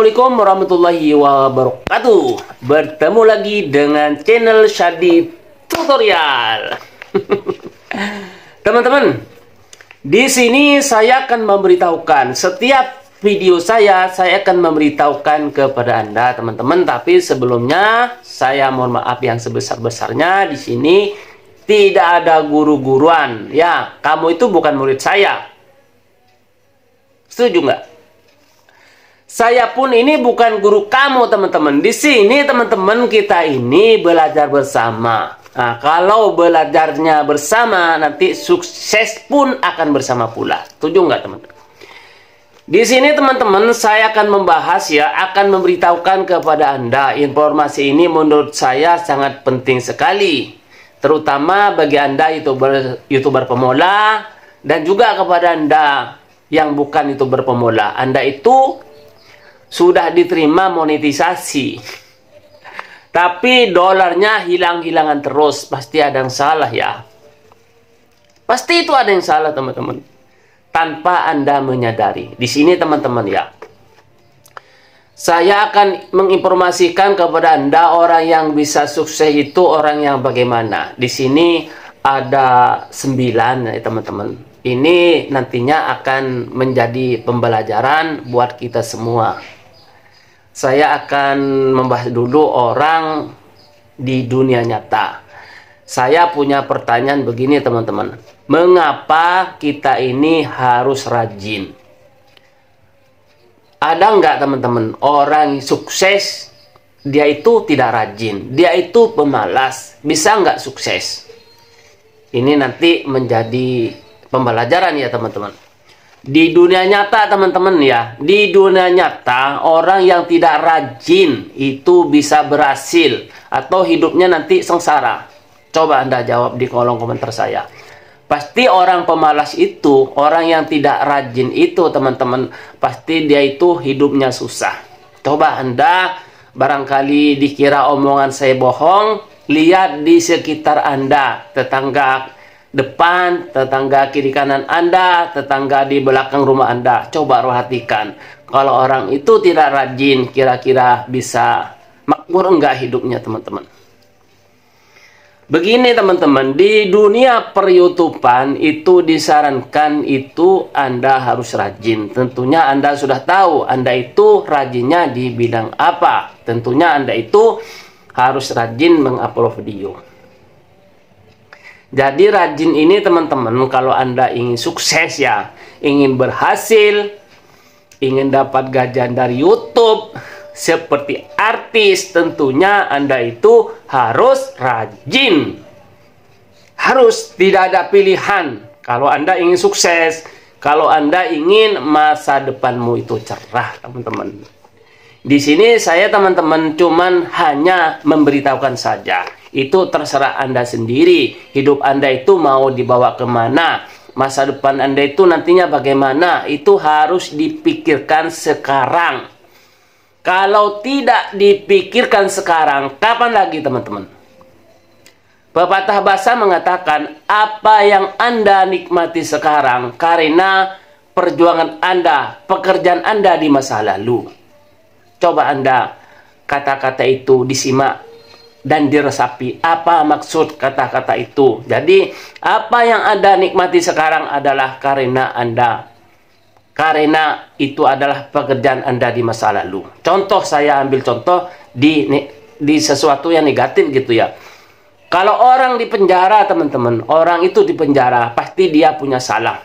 Assalamualaikum warahmatullahi wabarakatuh. Bertemu lagi dengan channel Shadi Tutorial. Teman-teman, di sini saya akan memberitahukan setiap video saya akan memberitahukan kepada Anda, teman-teman. Tapi sebelumnya saya mohon maaf yang sebesar-besarnya. Di sini tidak ada guru-guruan. Ya, kamu itu bukan murid saya. Setuju nggak? Saya pun ini bukan guru kamu, teman-teman. Di sini, teman-teman, kita ini belajar bersama. Nah, kalau belajarnya bersama, nanti sukses pun akan bersama pula. Setuju nggak, teman-teman? Di sini, teman-teman, saya akan membahas akan memberitahukan kepada Anda. Informasi ini menurut saya sangat penting sekali. Terutama bagi Anda YouTuber pemula, dan juga kepada Anda yang bukan YouTuber pemula. Anda itu sudah diterima monetisasi, tapi dolarnya hilang-hilangan terus. Pasti ada yang salah ya. Pasti itu ada yang salah, teman-teman. Tanpa Anda menyadari. Di sini, teman-teman ya, saya akan menginformasikan kepada Anda orang yang bisa sukses itu orang yang bagaimana. Di sini ada 9 ya, teman-teman. Ini nantinya akan menjadi pembelajaran buat kita semua. Saya akan membahas dulu orang di dunia nyata. Saya punya pertanyaan begini, teman-teman. Mengapa kita ini harus rajin? Ada nggak, teman-teman, orang sukses dia itu tidak rajin, dia itu pemalas, bisa nggak sukses? Ini nanti menjadi pembelajaran ya, teman-teman. Di dunia nyata, teman-teman ya, di dunia nyata orang yang tidak rajin itu bisa berhasil atau hidupnya nanti sengsara. Coba Anda jawab di kolom komentar saya. Pasti orang pemalas itu, orang yang tidak rajin itu, teman-teman, pasti dia itu hidupnya susah. Coba Anda barangkali dikira omongan saya bohong, lihat di sekitar Anda, tetangga depan, tetangga kiri kanan Anda, tetangga di belakang rumah Anda. Coba perhatikan. Kalau orang itu tidak rajin, kira-kira bisa makmur enggak hidupnya, teman-teman? Begini, teman-teman, di dunia per-YouTubean itu disarankan itu Anda harus rajin. Tentunya Anda sudah tahu Anda itu rajinnya di bidang apa. Tentunya Anda itu harus rajin mengupload video. Jadi rajin ini, teman-teman, kalau Anda ingin sukses ya, ingin berhasil, ingin dapat gajian dari YouTube, seperti artis, tentunya Anda itu harus rajin. Harus, tidak ada pilihan. Kalau Anda ingin sukses, kalau Anda ingin masa depanmu itu cerah, teman-teman. Di sini saya, teman-teman, cuman hanya memberitahukan saja. Itu terserah Anda sendiri. Hidup Anda itu mau dibawa kemana, masa depan Anda itu nantinya bagaimana, itu harus dipikirkan sekarang. Kalau tidak dipikirkan sekarang, kapan lagi, teman-teman? Pepatah bahasa mengatakan, apa yang Anda nikmati sekarang karena perjuangan Anda, pekerjaan Anda di masa lalu. Coba Anda kata-kata itu disimak dan diresapi, apa maksud kata-kata itu. Jadi apa yang Anda nikmati sekarang adalah karena itu adalah pekerjaan Anda di masa lalu. Contoh, saya ambil contoh di sesuatu yang negatif gitu ya. Kalau orang di penjara, teman-teman, orang itu di penjara pasti dia punya salah.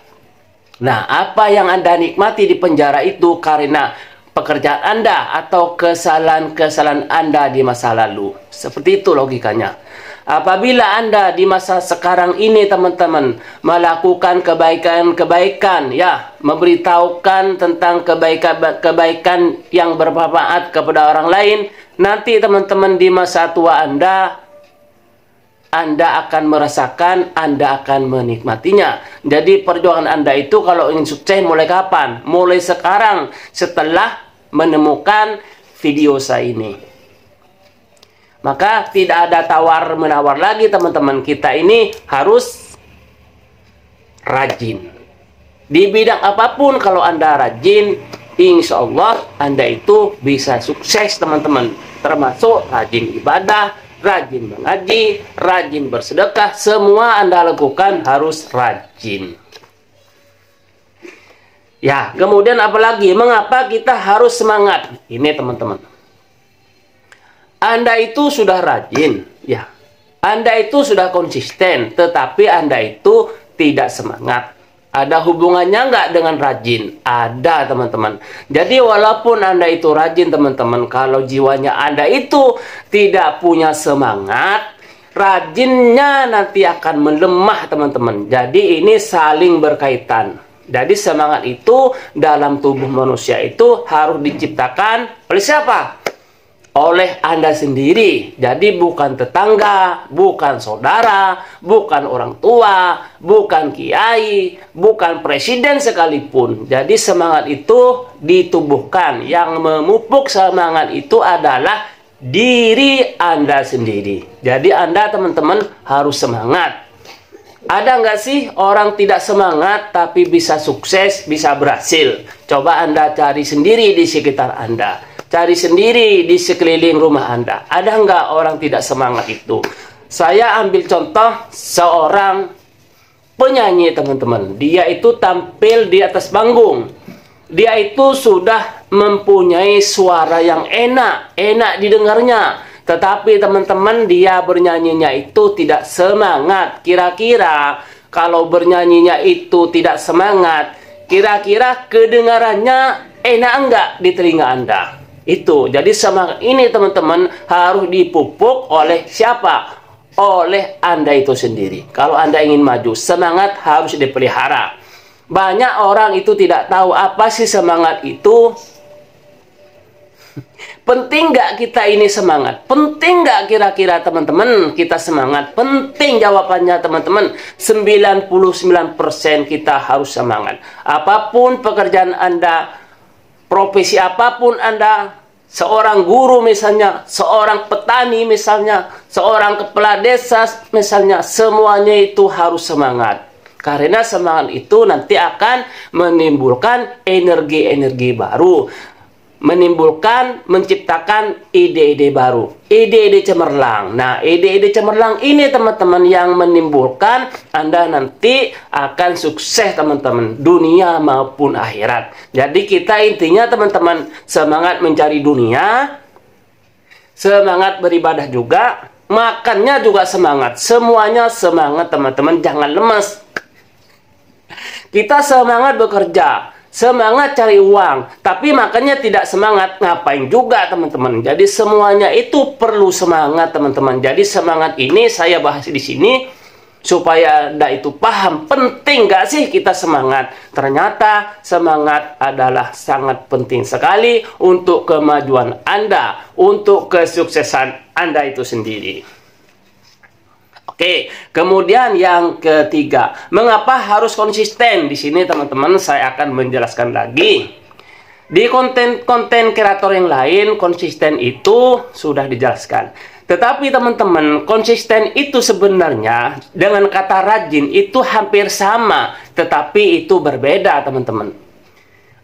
Nah, apa yang Anda nikmati di penjara itu karena pekerjaan Anda atau kesalahan-kesalahan Anda di masa lalu. Seperti itu logikanya. Apabila Anda di masa sekarang ini, teman-teman, melakukan kebaikan-kebaikan, ya, memberitahukan tentang kebaikan yang bermanfaat kepada orang lain, nanti, teman-teman, di masa tua Anda akan merasakan, Anda akan menikmatinya. Jadi perjuangan Anda itu kalau ingin sukses mulai kapan? Mulai sekarang, setelah menemukan video saya ini. Maka tidak ada tawar-menawar lagi, teman-teman. Kita ini harus rajin. Di bidang apapun kalau Anda rajin, insya Allah Anda itu bisa sukses teman-teman. Termasuk rajin ibadah, rajin mengaji, rajin bersedekah, semua Anda lakukan harus rajin. Ya, kemudian apalagi, mengapa kita harus semangat? Ini teman-teman, Anda itu sudah rajin, ya, Anda itu sudah konsisten, tetapi Anda itu tidak semangat. Ada hubungannya nggak dengan rajin? Ada teman-teman. Jadi walaupun Anda itu rajin teman-teman, kalau jiwanya Anda itu tidak punya semangat, rajinnya nanti akan melemah teman-teman. Jadi ini saling berkaitan. Jadi semangat itu dalam tubuh manusia itu harus diciptakan oleh siapa? Oleh Anda sendiri. Jadi bukan tetangga, bukan saudara, bukan orang tua, bukan kiai, bukan presiden sekalipun. Jadi semangat itu ditubuhkan. Yang memupuk semangat itu adalah diri Anda sendiri. Jadi Anda teman-teman harus semangat. Ada nggak sih orang tidak semangat tapi bisa sukses, bisa berhasil? Coba Anda cari sendiri di sekitar Anda. Cari sendiri di sekeliling rumah Anda. Ada nggak orang tidak semangat itu? Saya ambil contoh seorang penyanyi teman-teman. Dia itu tampil di atas panggung. Dia itu sudah mempunyai suara yang enak didengarnya. Tetapi teman-teman dia bernyanyinya itu tidak semangat. Kira-kira kalau bernyanyinya itu tidak semangat, kira-kira kedengarannya enak enggak di telinga Anda? Itu. Jadi semangat ini teman-teman harus dipupuk oleh siapa? Oleh Anda itu sendiri. Kalau Anda ingin maju, semangat harus dipelihara. Banyak orang itu tidak tahu apa sih semangat itu. Penting nggak kita ini semangat? Penting nggak kira-kira teman-teman kita semangat? Penting jawabannya teman-teman. 99% kita harus semangat. Apapun pekerjaan Anda, profesi apapun Anda, seorang guru misalnya, seorang petani misalnya, seorang kepala desa misalnya, semuanya itu harus semangat. Karena semangat itu nanti akan menimbulkan energi-energi baru, menciptakan ide-ide baru, ide-ide cemerlang. Nah, ide-ide cemerlang ini teman-teman yang menimbulkan Anda nanti akan sukses teman-teman, dunia maupun akhirat. Jadi kita intinya teman-teman semangat mencari dunia, semangat beribadah juga, makannya juga semangat, semuanya semangat teman-teman, jangan lemas. Kita semangat bekerja, semangat cari uang, tapi makanya tidak semangat, ngapain juga teman-teman. Jadi semuanya itu perlu semangat teman-teman. Jadi semangat ini saya bahas di sini supaya Anda itu paham, penting gak sih kita semangat. Ternyata semangat adalah sangat penting sekali untuk kemajuan Anda, untuk kesuksesan Anda itu sendiri. Oke, kemudian yang ketiga, mengapa harus konsisten? Di sini teman-teman saya akan menjelaskan lagi. Di konten-konten kreator yang lain, konsisten itu sudah dijelaskan. Tetapi teman-teman, konsisten itu sebenarnya dengan kata rajin itu hampir sama, tetapi itu berbeda teman-teman.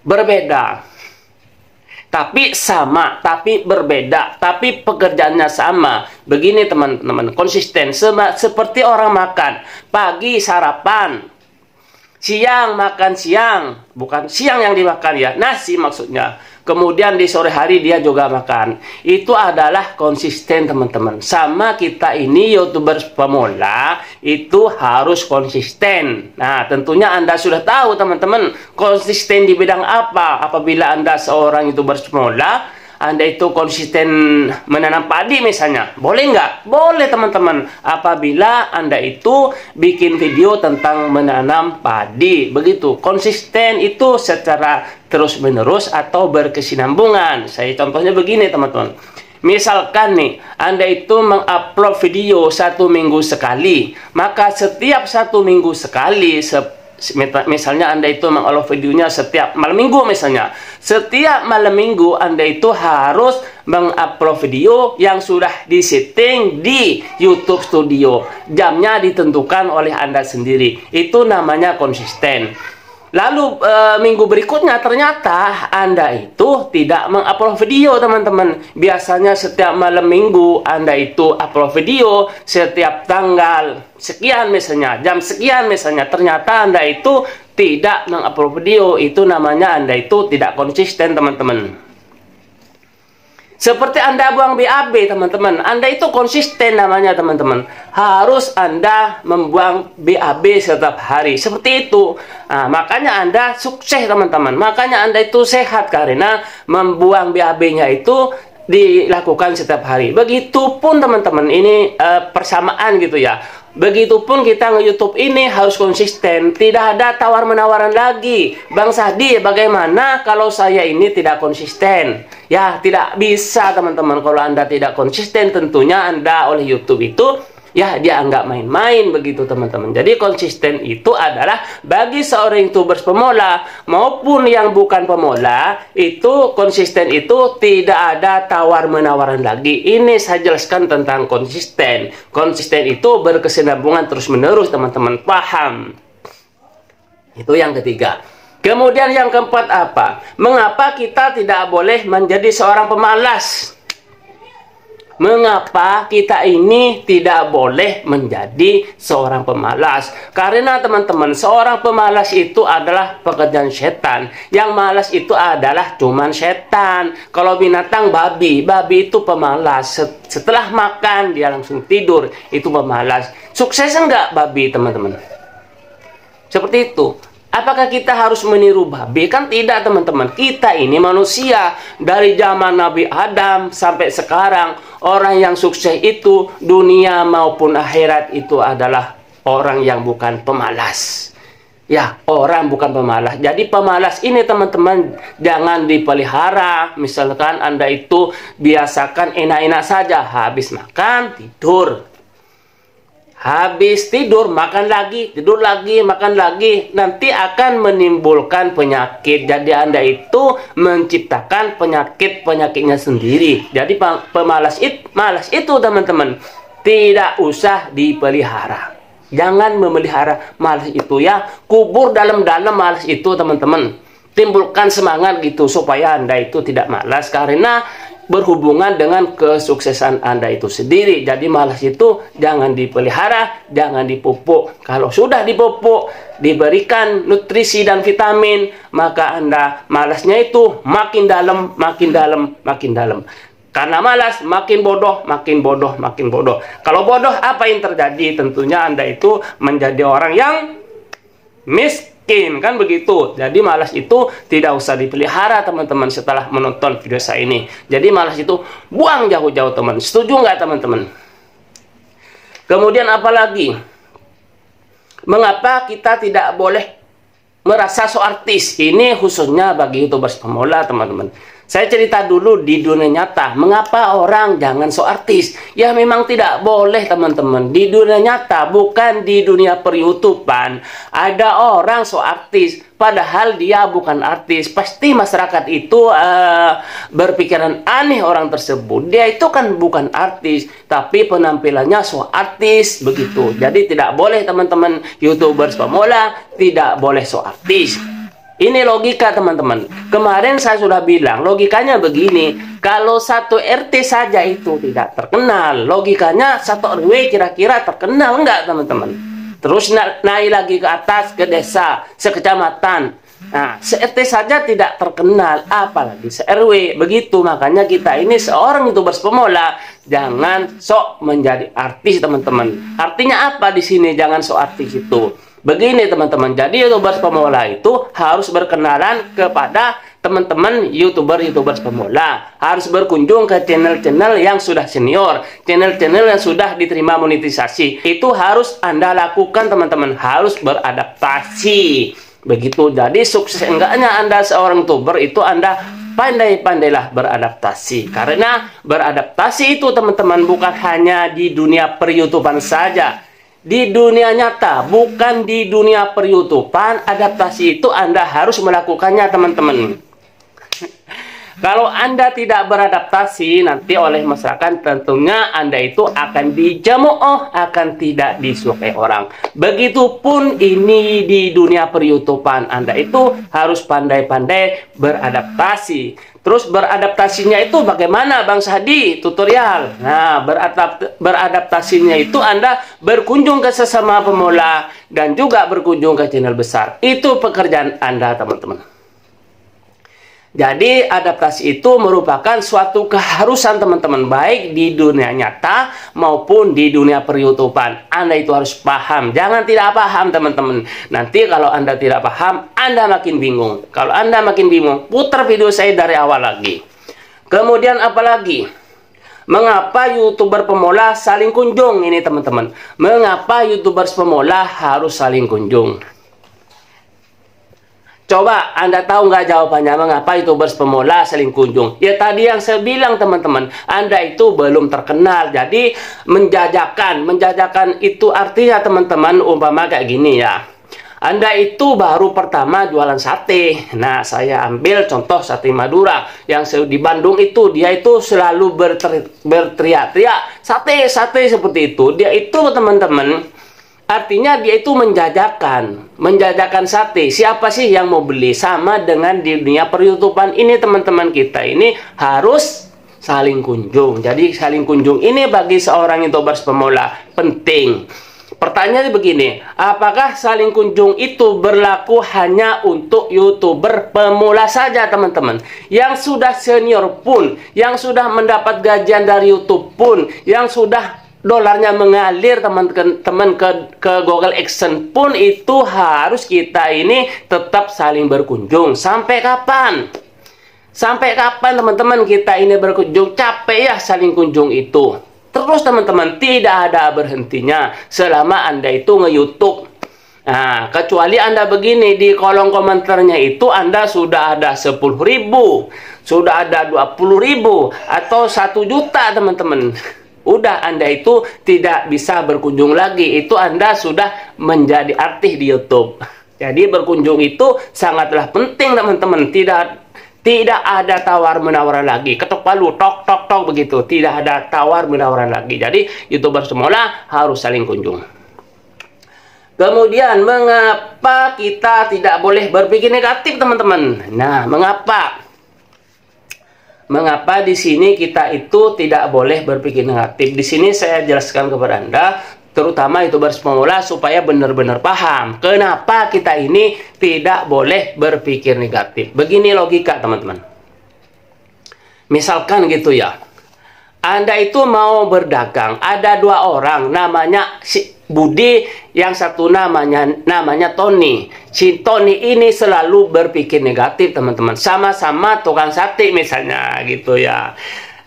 Berbeda. Tapi sama, tapi berbeda, tapi pekerjaannya sama. Begini teman-teman, konsisten seperti orang makan. Pagi sarapan, siang makan siang, bukan siang yang dimakan ya, nasi maksudnya. Kemudian di sore hari dia juga makan. Itu adalah konsisten teman-teman. Sama kita ini YouTuber pemula itu harus konsisten. Nah tentunya Anda sudah tahu teman-teman konsisten di bidang apa. Apabila Anda seorang YouTuber pemula, Anda itu konsisten menanam padi misalnya, boleh nggak? Boleh teman-teman. Apabila Anda itu bikin video tentang menanam padi, begitu. Konsisten itu secara terus-menerus atau berkesinambungan. Saya contohnya begini teman-teman. Misalkan nih, Anda itu mengupload video 1 minggu sekali, maka setiap 1 minggu sekali, misalnya Anda itu mengupload videonya setiap malam minggu misalnya. Setiap malam minggu Anda itu harus mengupload video yang sudah disetting di YouTube Studio. Jamnya ditentukan oleh Anda sendiri. Itu namanya konsisten. Lalu minggu berikutnya ternyata Anda itu tidak mengupload video, teman-teman. Biasanya setiap malam minggu Anda itu upload video setiap tanggal sekian misalnya, jam sekian misalnya. Ternyata Anda itu tidak mengupload video. Itu namanya Anda itu tidak konsisten, teman-teman. Seperti Anda buang BAB, teman-teman. Anda itu konsisten namanya, teman-teman. Harus Anda membuang BAB setiap hari. Seperti itu. Nah, makanya Anda sukses, teman-teman. Makanya Anda itu sehat karena membuang BAB-nya itu dilakukan setiap hari. Begitupun, teman-teman. Ini persamaan gitu ya. Begitupun kita nge-YouTube ini harus konsisten. Tidak ada tawar-menawaran lagi. Bang Sadi, bagaimana kalau saya ini tidak konsisten? Ya, tidak bisa, teman-teman. Kalau Anda tidak konsisten, tentunya Anda oleh YouTube itu, ya, dia anggap main-main begitu, teman-teman. Jadi konsisten itu adalah bagi seorang YouTuber pemula maupun yang bukan pemula, itu konsisten itu tidak ada tawar-menawaran lagi. Ini saya jelaskan tentang konsisten. Konsisten itu berkesinambungan terus-menerus, teman-teman. Paham? Itu yang ketiga. Kemudian yang keempat apa? Mengapa kita tidak boleh menjadi seorang pemalas? Mengapa kita ini tidak boleh menjadi seorang pemalas? Karena, teman-teman, seorang pemalas itu adalah pekerjaan setan. Yang malas itu adalah cuman setan. Kalau binatang babi itu pemalas. Setelah makan dia langsung tidur, itu pemalas. Sukses enggak babi, teman-teman? Seperti itu. Apakah kita harus meniru babi? Kan tidak, teman-teman. Kita ini manusia. Dari zaman Nabi Adam sampai sekarang, orang yang sukses itu dunia maupun akhirat itu adalah orang yang bukan pemalas. Ya, orang bukan pemalas. Jadi pemalas ini, teman-teman, jangan dipelihara. Misalkan Anda itu biasakan enak-enak saja. Habis makan, tidur. Habis tidur, makan lagi, tidur lagi, makan lagi. Nanti akan menimbulkan penyakit. Jadi Anda itu menciptakan penyakitnya sendiri. Jadi malas itu, teman-teman, tidak usah dipelihara. Jangan memelihara malas itu, ya. Kubur dalam-dalam malas itu, teman-teman. Timbulkan semangat gitu supaya Anda itu tidak malas, karena berhubungan dengan kesuksesan Anda itu sendiri. Jadi malas itu jangan dipelihara, jangan dipupuk. Kalau sudah dipupuk, diberikan nutrisi dan vitamin, maka Anda malasnya itu makin dalam, makin dalam, makin dalam. Karena malas, makin bodoh, makin bodoh, makin bodoh. Kalau bodoh, apa yang terjadi? Tentunya Anda itu menjadi orang yang miskin, kan begitu. Jadi malas itu tidak usah dipelihara, teman-teman. Setelah menonton video saya ini, jadi malas itu buang jauh-jauh, teman. Setuju nggak, teman-teman? Kemudian apa lagi? Mengapa kita tidak boleh merasa so artis? Ini khususnya bagi YouTubers pemula, teman-teman. Saya cerita dulu di dunia nyata. Mengapa orang jangan so artis? Ya memang tidak boleh, teman-teman. Di dunia nyata, bukan di dunia per-YouTubean. Ada orang so artis, padahal dia bukan artis. Pasti masyarakat itu berpikiran aneh orang tersebut. Dia itu kan bukan artis, tapi penampilannya so artis, begitu. Jadi tidak boleh, teman-teman YouTubers pemula, tidak boleh so artis. Ini logika, teman-teman. Kemarin saya sudah bilang, logikanya begini. Kalau satu RT saja itu tidak terkenal, logikanya satu RW kira-kira terkenal enggak, teman-teman? Terus naik lagi ke atas, ke desa, sekecamatan. Nah, se-RT saja tidak terkenal, apalagi se-RW. Begitu, makanya kita ini seorang YouTubers pemula, jangan sok menjadi artis, teman-teman. Artinya apa di sini jangan sok artis itu? Begini, teman-teman, jadi YouTubers pemula itu harus berkenalan kepada teman-teman YouTubers pemula. Harus berkunjung ke channel-channel yang sudah senior, channel-channel yang sudah diterima monetisasi. Itu harus Anda lakukan, teman-teman. Harus beradaptasi. Begitu, jadi sukses enggaknya Anda seorang YouTuber itu Anda pandai-pandailah beradaptasi. Karena beradaptasi itu, teman-teman, bukan hanya di dunia per-YouTubean saja. Di dunia nyata, bukan di dunia per-YouTubean, adaptasi itu Anda harus melakukannya, teman-teman. Kalau Anda tidak beradaptasi nanti oleh masyarakat, tentunya Anda itu akan dicemooh, akan tidak disukai orang. Begitupun ini di dunia per-YouTubean, Anda itu harus pandai-pandai beradaptasi. Terus beradaptasinya itu bagaimana Bang Sadi? Tutorial. Nah, beradaptasinya itu Anda berkunjung ke sesama pemula dan juga berkunjung ke channel besar. Itu pekerjaan Anda, teman-teman. Jadi adaptasi itu merupakan suatu keharusan teman-teman, baik di dunia nyata maupun di dunia per-YouTubean. Anda itu harus paham, jangan tidak paham teman-teman. Nanti kalau Anda tidak paham, Anda makin bingung. Kalau Anda makin bingung, putar video saya dari awal lagi. Kemudian apalagi? Mengapa YouTuber pemula saling kunjung ini teman-teman? Mengapa YouTuber pemula harus saling kunjung? Coba Anda tahu nggak jawabannya mengapa YouTubers pemula saling kunjung? Ya tadi yang saya bilang teman-teman, Anda itu belum terkenal. Jadi menjajakan itu artinya teman-teman umpama kayak gini ya. Anda itu baru pertama jualan sate. Nah, saya ambil contoh sate Madura yang di Bandung itu, dia itu selalu berteriak-teriak sate seperti itu. Dia itu teman-teman, artinya dia itu menjajakan sate. Siapa sih yang mau beli? Sama dengan di dunia per-YouTubean ini teman-teman, kita ini harus saling kunjung. Jadi saling kunjung ini bagi seorang YouTubers pemula penting. Pertanyaannya begini, apakah saling kunjung itu berlaku hanya untuk YouTuber pemula saja teman-teman? Yang sudah senior pun, yang sudah mendapat gajian dari YouTube pun, yang sudah dolarnya mengalir teman-teman ke Google Action pun itu harus kita ini tetap saling berkunjung. Sampai kapan? Sampai kapan teman-teman kita ini berkunjung? Capek ya saling kunjung itu. Terus teman-teman, tidak ada berhentinya selama Anda itu nge-YouTube. Nah, kecuali Anda begini, di kolom komentarnya itu Anda sudah ada 10.000, sudah ada 20.000 atau 1 juta teman-teman. Udah Anda itu tidak bisa berkunjung lagi. Itu Anda sudah menjadi artis di YouTube. Jadi berkunjung itu sangatlah penting teman-teman. Tidak ada tawar-menawar lagi. Ketok palu, tok, tok, tok begitu. Tidak ada tawar-menawar lagi. Jadi YouTuber semula harus saling kunjung. Kemudian, mengapa kita tidak boleh berpikir negatif teman-teman? Nah, mengapa? Mengapa di sini kita itu tidak boleh berpikir negatif? Di sini saya jelaskan kepada Anda, terutama YouTubers pemula supaya benar-benar paham kenapa kita ini tidak boleh berpikir negatif. Begini logika teman-teman. Misalkan gitu ya, Anda itu mau berdagang, ada 2 orang, namanya si Budi, yang satu namanya Tony. Si Tony ini selalu berpikir negatif teman-teman. Sama-sama tukang sate misalnya gitu ya.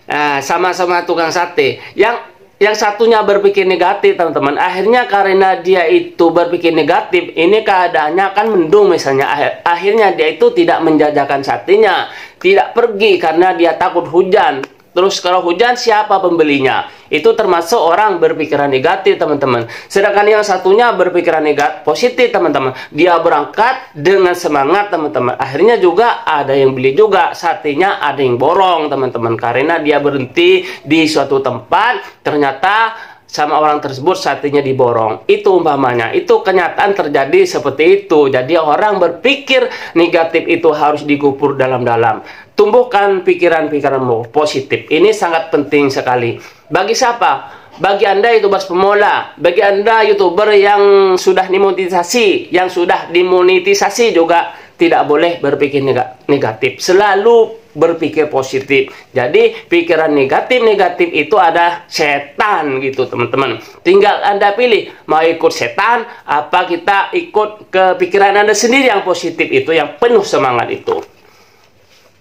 Nah, sama-sama tukang sate. Yang satunya berpikir negatif teman-teman. Akhirnya karena dia itu berpikir negatif, ini keadaannya kan mendung misalnya. Akhirnya dia itu tidak menjajakan satenya, tidak pergi karena dia takut hujan. Terus kalau hujan siapa pembelinya? Itu termasuk orang berpikiran negatif teman-teman. Sedangkan yang satunya berpikiran positif teman-teman. Dia berangkat dengan semangat teman-teman. Akhirnya juga ada yang beli juga. Satenya ada yang borong teman-teman. Karena dia berhenti di suatu tempat, ternyata sama orang tersebut satenya diborong. Itu umpamanya. Itu kenyataan terjadi seperti itu. Jadi orang berpikir negatif itu harus dikubur dalam-dalam. Tumbuhkan pikiran-pikiran positif. Ini sangat penting sekali. Bagi siapa? Bagi Anda YouTubers pemula, bagi Anda YouTuber yang sudah dimonetisasi, yang sudah dimonetisasi juga tidak boleh berpikir negatif. Selalu berpikir positif. Jadi pikiran negatif itu ada setan gitu teman-teman. Tinggal Anda pilih mau ikut setan apa kita ikut ke pikiran Anda sendiri yang positif itu, yang penuh semangat itu.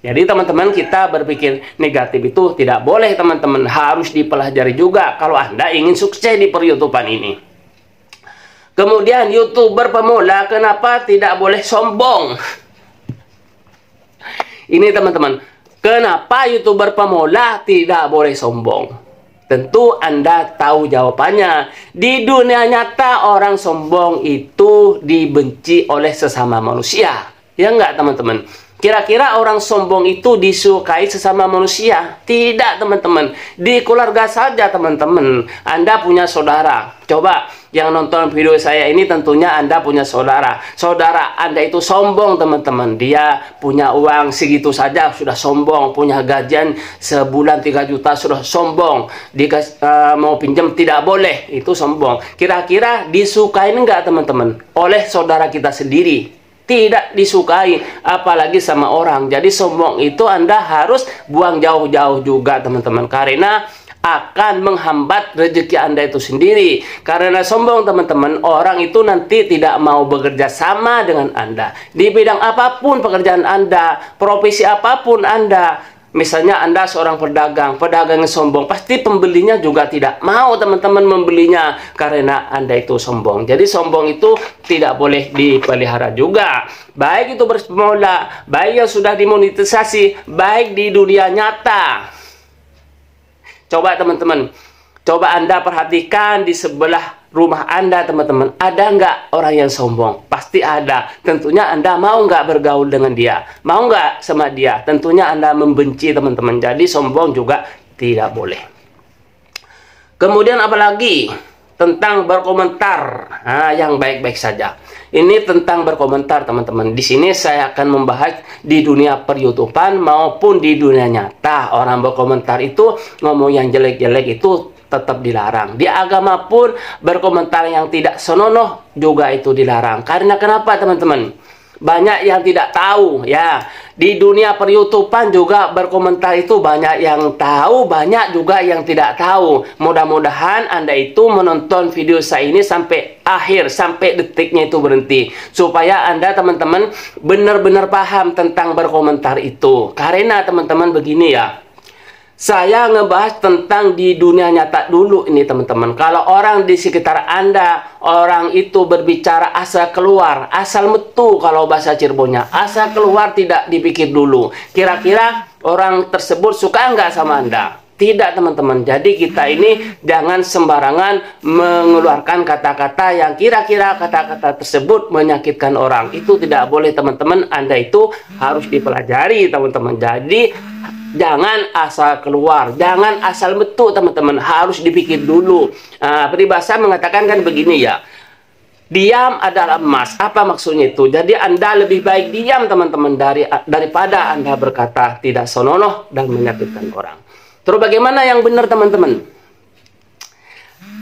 Jadi teman-teman, kita berpikir negatif itu tidak boleh teman-teman, harus dipelajari juga kalau Anda ingin sukses di per-YouTubean ini. Kemudian YouTuber pemula kenapa tidak boleh sombong? Ini teman-teman, kenapa YouTuber pemula tidak boleh sombong? Tentu Anda tahu jawabannya. Di dunia nyata orang sombong itu dibenci oleh sesama manusia. Ya enggak teman-teman? Kira-kira orang sombong itu disukai sesama manusia? Tidak, teman-teman. Di keluarga saja, teman-teman. Anda punya saudara. Coba yang nonton video saya ini tentunya Anda punya saudara. Saudara Anda itu sombong, teman-teman. Dia punya uang segitu saja sudah sombong. Punya gajian sebulan 3 juta sudah sombong. Mau pinjam tidak boleh. Itu sombong. Kira-kira disukai enggak, teman-teman? Oleh saudara kita sendiri. Tidak disukai, apalagi sama orang. Jadi sombong itu Anda harus buang jauh-jauh juga, teman-teman, karena akan menghambat rezeki Anda itu sendiri. Karena sombong, teman-teman, orang itu nanti tidak mau bekerja sama dengan Anda di bidang apapun pekerjaan Anda, profesi apapun Anda. Misalnya Anda seorang pedagang yang sombong, pasti pembelinya juga tidak mau, teman-teman, membelinya karena Anda itu sombong. Jadi sombong itu tidak boleh dipelihara juga. Baik itu berpemula, baik yang sudah dimonetisasi, baik di dunia nyata. Coba, teman-teman, coba Anda perhatikan di sebelah rumah Anda, teman-teman, ada nggak orang yang sombong? Pasti ada. Tentunya Anda mau nggak bergaul dengan dia? Mau nggak sama dia? Tentunya Anda membenci, teman-teman. Jadi sombong juga tidak boleh. Kemudian apalagi? Tentang berkomentar. Nah, yang baik-baik saja. Ini tentang berkomentar, teman-teman. Di sini saya akan membahas di dunia per-YouTubean maupun di dunia nyata. Orang berkomentar itu ngomong yang jelek-jelek itu tetap dilarang. Di agama pun berkomentar yang tidak senonoh juga itu dilarang. Karena kenapa, teman-teman? Banyak yang tidak tahu, ya. Di dunia per-YouTubean juga berkomentar itu banyak yang tahu, banyak juga yang tidak tahu. Mudah-mudahan Anda itu menonton video saya ini sampai akhir, sampai detiknya itu berhenti, supaya Anda, teman-teman, benar-benar paham tentang berkomentar itu. Karena, teman-teman, begini ya, saya ngebahas tentang di dunia nyata dulu ini, teman-teman. Kalau orang di sekitar Anda, orang itu berbicara asal keluar, asal metu kalau bahasa Cirebonnya, asal keluar, tidak dipikir dulu. Kira-kira orang tersebut suka nggak sama Anda? Tidak, teman-teman. Jadi kita ini jangan sembarangan mengeluarkan kata-kata yang kira-kira kata-kata tersebut menyakitkan orang. Itu tidak boleh, teman-teman. Anda itu harus dipelajari, teman-teman. Jadi jangan asal keluar, jangan asal metu, teman-teman. Harus dipikir dulu. Peribahasa mengatakan kan begini ya, diam adalah emas. Apa maksudnya itu? Jadi Anda lebih baik diam, teman-teman, daripada Anda berkata tidak senonoh dan menyakitkan orang. Terus bagaimana yang benar, teman-teman?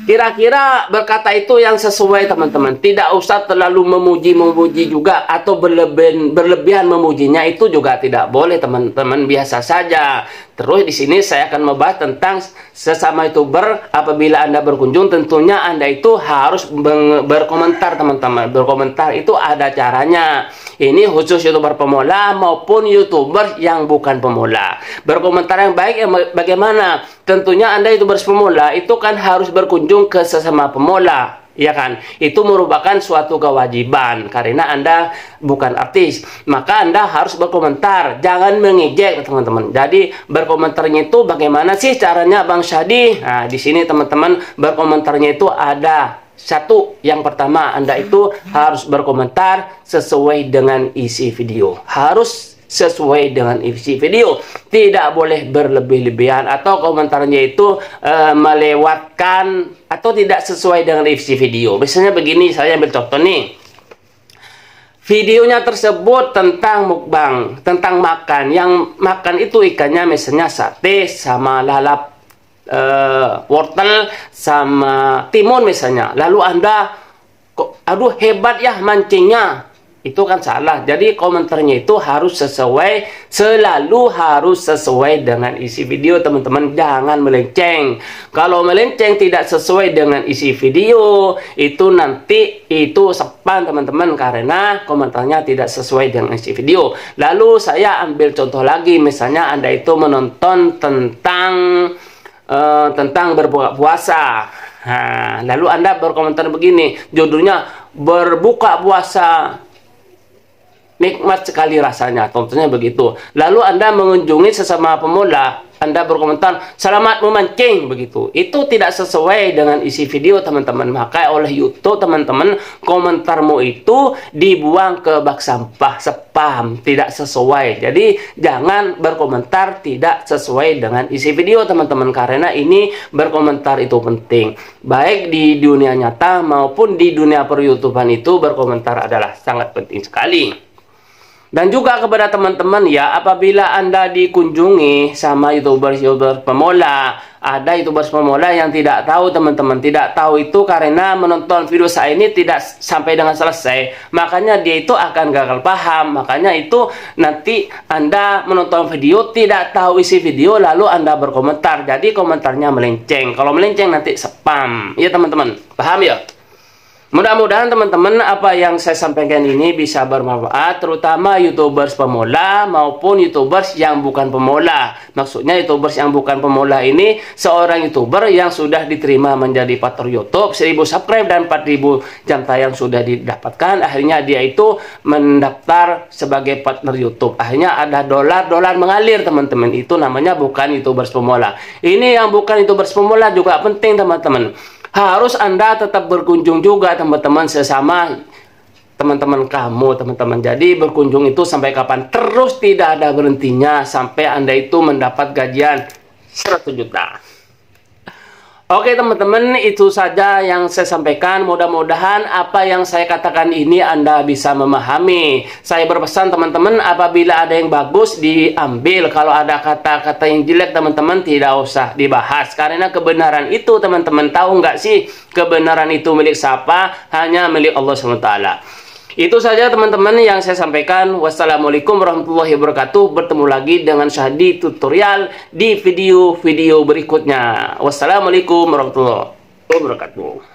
Kira-kira berkata itu yang sesuai, teman-teman. Tidak usah terlalu memuji-memuji juga, atau berlebihan memujinya itu juga tidak boleh, teman-teman. Biasa saja. Terus di sini saya akan membahas tentang sesama YouTuber. Apabila Anda berkunjung, tentunya Anda itu harus berkomentar, teman-teman. Berkomentar itu ada caranya. Ini khusus YouTuber pemula maupun YouTuber yang bukan pemula. Berkomentar yang baik bagaimana? Tentunya Anda YouTuber pemula itu kan harus berkunjung ke sesama pemula. Ya kan, itu merupakan suatu kewajiban karena Anda bukan artis, maka Anda harus berkomentar, jangan mengejek, teman-teman. Jadi berkomentarnya itu bagaimana sih caranya, Bang Syadi? Nah, di sini, teman-teman, berkomentarnya itu ada satu. Yang pertama, Anda itu harus berkomentar sesuai dengan isi video. Harus sesuai dengan isi video, tidak boleh berlebih-lebihan atau komentarnya itu melewatkan atau tidak sesuai dengan isi video. Misalnya begini, saya ambil contoh nih, videonya tersebut tentang mukbang, tentang makan. Yang makan itu ikannya misalnya sate sama lalap wortel sama timun misalnya. Lalu Anda kok, aduh hebat ya mancingnya. Itu kan salah. Jadi komentarnya itu harus sesuai, selalu harus sesuai dengan isi video, teman-teman. Jangan melenceng. Kalau melenceng tidak sesuai dengan isi video, itu nanti itu sepan, teman-teman, karena komentarnya tidak sesuai dengan isi video. Lalu saya ambil contoh lagi, misalnya Anda itu menonton tentang berbuka puasa. Nah, lalu Anda berkomentar begini, judulnya berbuka puasa nikmat sekali rasanya, contohnya begitu. Lalu Anda mengunjungi sesama pemula, Anda berkomentar, selamat memancing, begitu. Itu tidak sesuai dengan isi video, teman-teman. Maka oleh YouTube, teman-teman, komentarmu itu dibuang ke bak sampah, spam, tidak sesuai. Jadi, jangan berkomentar tidak sesuai dengan isi video, teman-teman. Karena ini berkomentar itu penting. Baik di dunia nyata maupun di dunia per-YouTubean itu berkomentar adalah sangat penting sekali. Dan juga kepada teman-teman ya, apabila Anda dikunjungi sama YouTuber pemula, ada YouTuber pemula yang tidak tahu, teman-teman. Tidak tahu itu karena menonton video saya ini tidak sampai dengan selesai. Makanya dia itu akan gagal paham. Makanya itu nanti Anda menonton video tidak tahu isi video lalu Anda berkomentar. Jadi komentarnya melenceng. Kalau melenceng nanti spam. Ya teman-teman, paham ya? Mudah-mudahan teman-teman apa yang saya sampaikan ini bisa bermanfaat, terutama YouTubers pemula maupun YouTubers yang bukan pemula. Maksudnya YouTubers yang bukan pemula ini seorang YouTuber yang sudah diterima menjadi partner YouTube, 1000 subscribe dan 4000 jam tayang sudah didapatkan. Akhirnya dia itu mendaftar sebagai partner YouTube. Akhirnya ada dolar mengalir, teman-teman. Itu namanya bukan YouTubers pemula. Ini yang bukan YouTubers pemula juga penting, teman-teman. Harus Anda tetap berkunjung juga, teman-teman, sesama teman-teman kamu, teman-teman. Jadi berkunjung itu sampai kapan? Terus tidak ada berhentinya sampai Anda itu mendapat gajian 100 juta. Oke teman-teman, itu saja yang saya sampaikan. Mudah-mudahan apa yang saya katakan ini Anda bisa memahami. Saya berpesan teman-teman, apabila ada yang bagus diambil. Kalau ada kata-kata yang jelek, teman-teman tidak usah dibahas. Karena kebenaran itu, teman-teman, tahu nggak sih kebenaran itu milik siapa? Hanya milik Allah SWT. Itu saja teman-teman yang saya sampaikan. Wassalamualaikum warahmatullahi wabarakatuh. Bertemu lagi dengan Syahdi tutorial di video-video berikutnya. Wassalamualaikum warahmatullahi wabarakatuh.